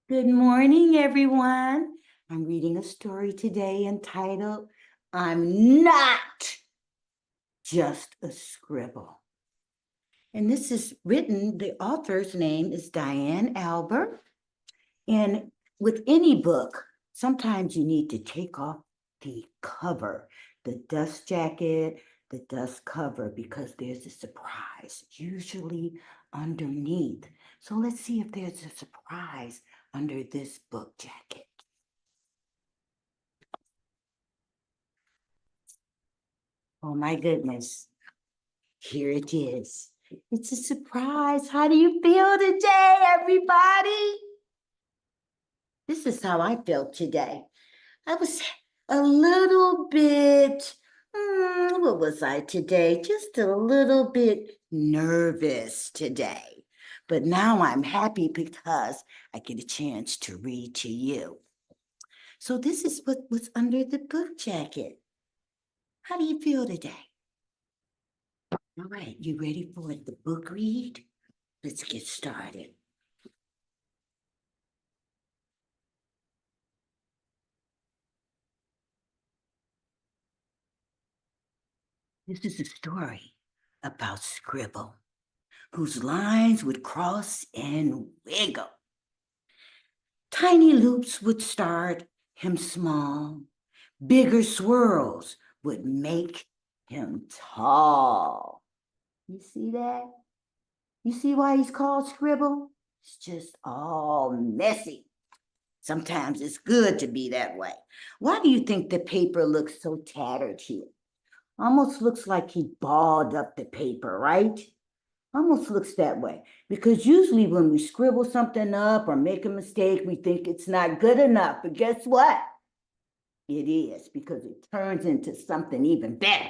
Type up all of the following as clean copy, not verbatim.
Good morning, everyone. I'm reading a story today entitled, I'm Not Just a Scribble. And this is written, the author's name is Diane Albert. And with any book, sometimes you need to take off the cover, the dust jacket, the dust cover, because there's a surprise, usually underneath. So let's see if there's a surprise under this book jacket. Oh my goodness. Here it is. It's a surprise. How do you feel today, everybody? This is how I felt today. I was a little bit, what was I today? Just a little bit nervous today. But now I'm happy because I get a chance to read to you. So this is what was under the book jacket. How do you feel today? All right, you ready for the book read? Let's get started. This is a story about Scribble, whose lines would cross and wiggle. Tiny loops would start him small, bigger swirls would make him tall. You see that? You see why he's called Scribble? It's just all messy. Sometimes it's good to be that way. Why do you think the paper looks so tattered here? Almost looks like he balled up the paper, right? Almost looks that way. Because usually when we scribble something up or make a mistake, we think it's not good enough. But guess what? It is, because it turns into something even better.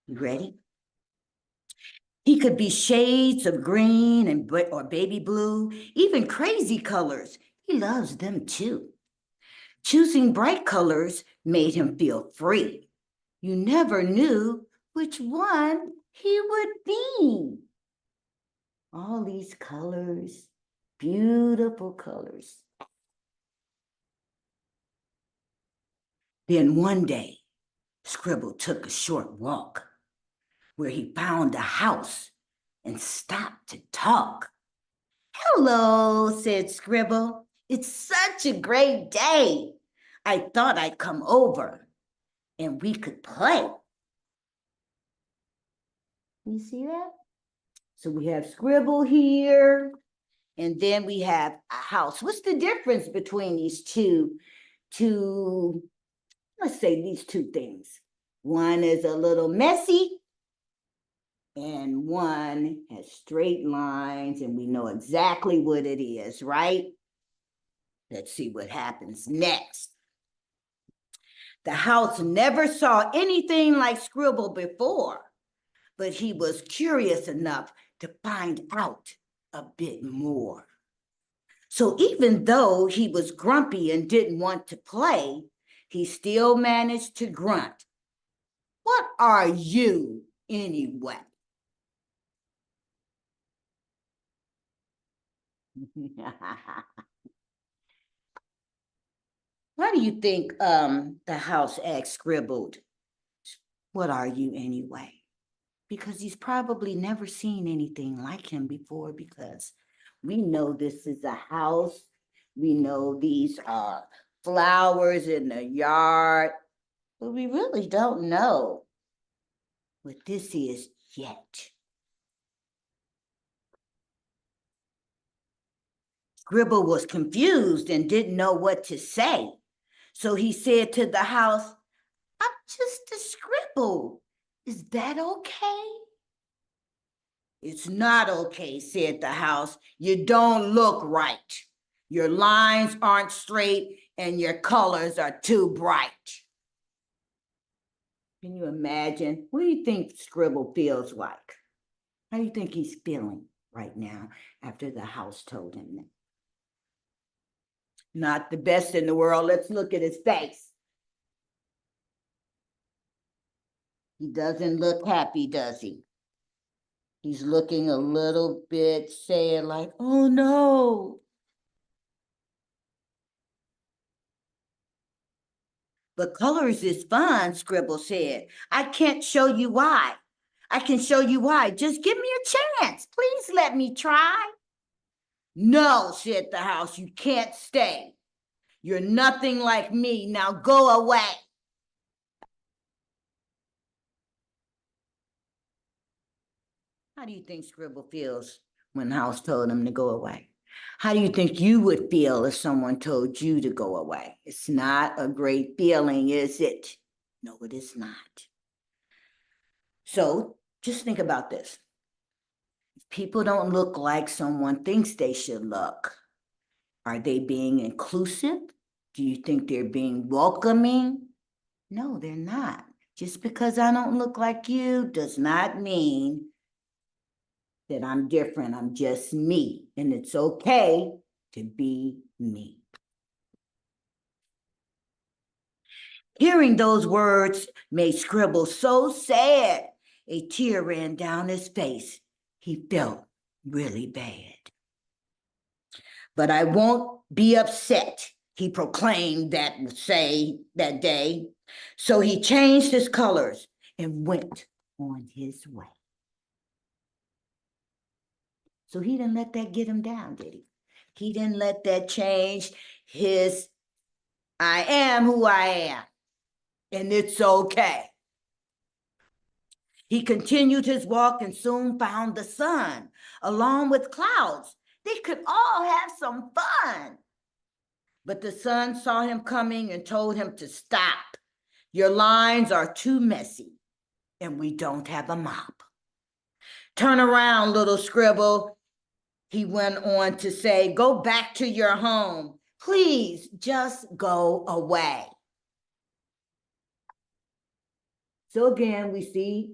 You ready? He could be shades of green and or baby blue, even crazy colors. He loves them too. Choosing bright colors made him feel free. You never knew which one he would be. All these colors, beautiful colors. Then one day, Scribble took a short walk where he found a house and stopped to talk. Hello, said Scribble. It's such a great day. I thought I'd come over and we could play. You see that? So we have Scribble here, and then we have a house. What's the difference between these two, let's say these two things? One is a little messy, and one has straight lines, and we know exactly what it is, right? Let's see what happens next. The house never saw anything like Scribble before, but he was curious enough to find out a bit more. So even though he was grumpy and didn't want to play, he still managed to grunt. What are you anyway? Why do you think the house asked Scribbled, what are you anyway? Because he's probably never seen anything like him before, because we know this is a house. We know these are flowers in the yard, but we really don't know what this is yet. Scribble was confused and didn't know what to say. So he said to the house, I'm just a scribble. Is that okay? It's not okay, said the house. You don't look right. Your lines aren't straight and your colors are too bright. Can you imagine? What do you think Scribble feels like? How do you think he's feeling right now after the house told him that? Not the best in the world. Let's look at his face. He doesn't look happy, does he? He's looking a little bit sad, like, oh no. But colors is fun, Scribble said. I can't show you why. I can show you why. Just give me a chance. Please let me try. No, said the house, you can't stay. You're nothing like me. Now go away. How do you think Scribble feels when the house told him to go away? How do you think you would feel if someone told you to go away? It's not a great feeling, is it? No, it is not. So just think about this. If people don't look like someone thinks they should look, are they being inclusive? Do you think they're being welcoming? No, they're not. Just because I don't look like you does not mean that I'm different. I'm just me, and it's okay to be me. Hearing those words made Scribble so sad. A tear ran down his face. He felt really bad. But I won't be upset, he proclaimed that day. So he changed his colors and went on his way. So he didn't let that get him down, did he? He didn't let that change his I am who I am, and it's okay. He continued his walk and soon found the sun, along with clouds. They could all have some fun. But the sun saw him coming and told him to stop. Your lines are too messy, and we don't have a mop. Turn around, little Scribble, he went on to say. Go back to your home. Please just go away. So again, we see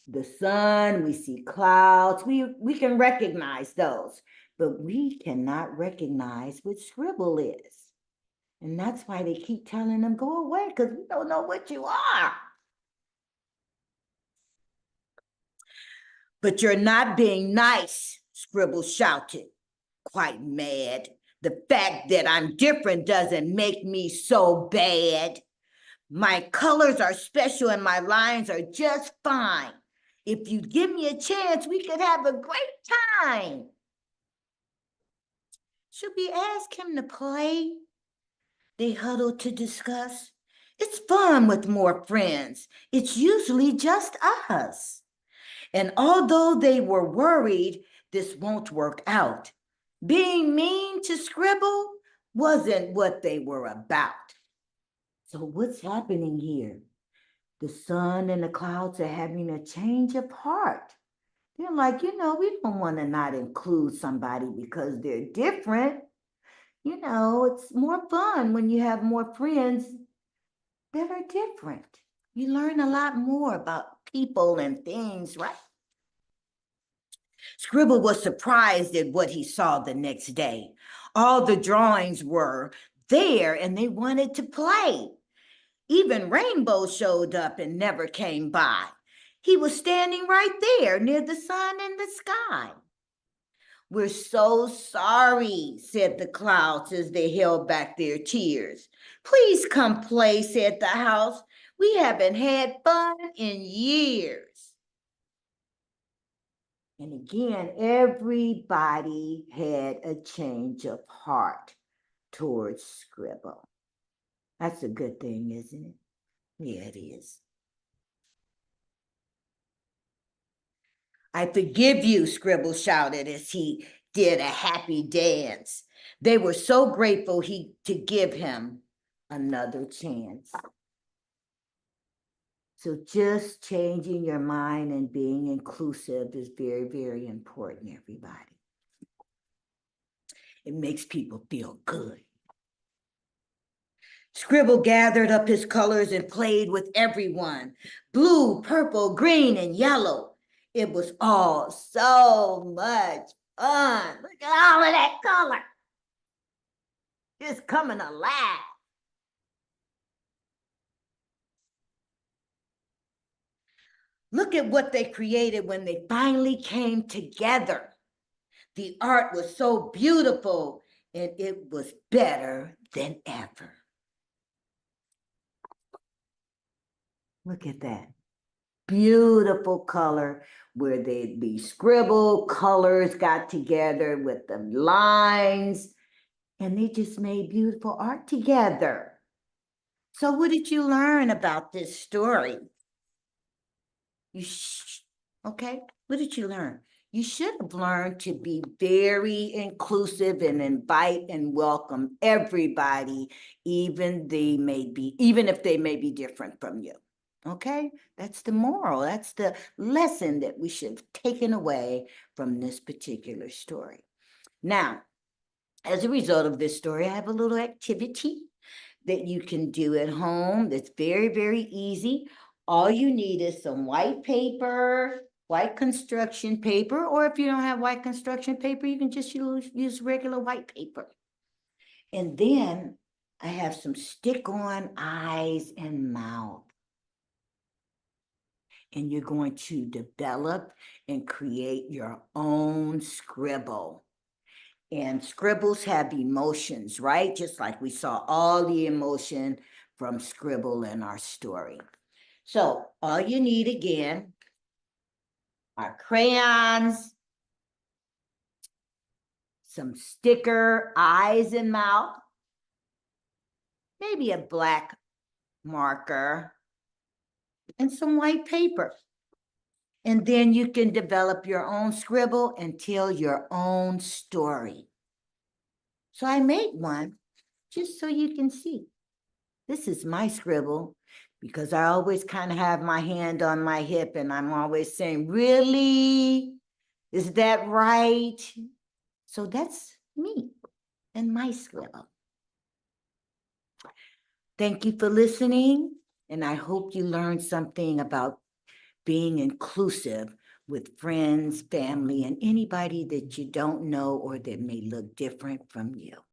the sun, we see clouds, we can recognize those, but we cannot recognize what Scribble is. And that's why they keep telling them, go away, because we don't know what you are. But you're not being nice, Scribble shouted, quite mad. The fact that I'm different doesn't make me so bad. My colors are special and my lines are just fine. If you give me a chance, we could have a great time. Should we ask him to play? They huddled to discuss. It's fun with more friends. It's usually just us. And although they were worried this won't work out, being mean to Scribble wasn't what they were about. So what's happening here? The sun and the clouds are having a change of heart. They're like, we don't want to not include somebody because they're different. It's more fun when you have more friends that are different. You learn a lot more about people and things, right? Scribble was surprised at what he saw the next day. All the drawings were there and they wanted to play. Even Rainbow showed up and never came by. He was standing right there near the sun and the sky. We're so sorry, said the clouds as they held back their tears. Please come play, said the house. We haven't had fun in years. And again, everybody had a change of heart towards Scribble. That's a good thing, isn't it? Yeah, it is. I forgive you, Scribble shouted as he did a happy dance. They were so grateful to give him another chance. So just changing your mind and being inclusive is very, very important, everybody. It makes people feel good. Scribble gathered up his colors and played with everyone. Blue, purple, green, and yellow. It was all so much fun. Look at all of that color. It's coming alive. Look at what they created when they finally came together. The art was so beautiful and it was better than ever. Look at that. Beautiful color where the scribble colors got together with the lines and they just made beautiful art together. So what did you learn about this story? Okay, what did you learn? You should have learned to be very inclusive and invite and welcome everybody, even if they may be different from you. Okay, that's the moral. That's the lesson that we should have taken away from this particular story. Now, as a result of this story, I have a little activity that you can do at home that's very, very easy. All you need is some white paper, white construction paper, or if you don't have white construction paper, you can just use regular white paper. And then I have some stick-on eyes and mouth. And you're going to develop and create your own scribble. And scribbles have emotions, right? Just like we saw all the emotion from scribble in our story. So all you need again are crayons, some sticker eyes and mouth, maybe a black marker, and some white paper. And then you can develop your own scribble and tell your own story. So I made one just so you can see. This is my scribble because I always kind of have my hand on my hip and I'm always saying, really? Is that right? So that's me and my scribble. Thank you for listening. And I hope you learned something about being inclusive with friends, family, and anybody that you don't know or that may look different from you.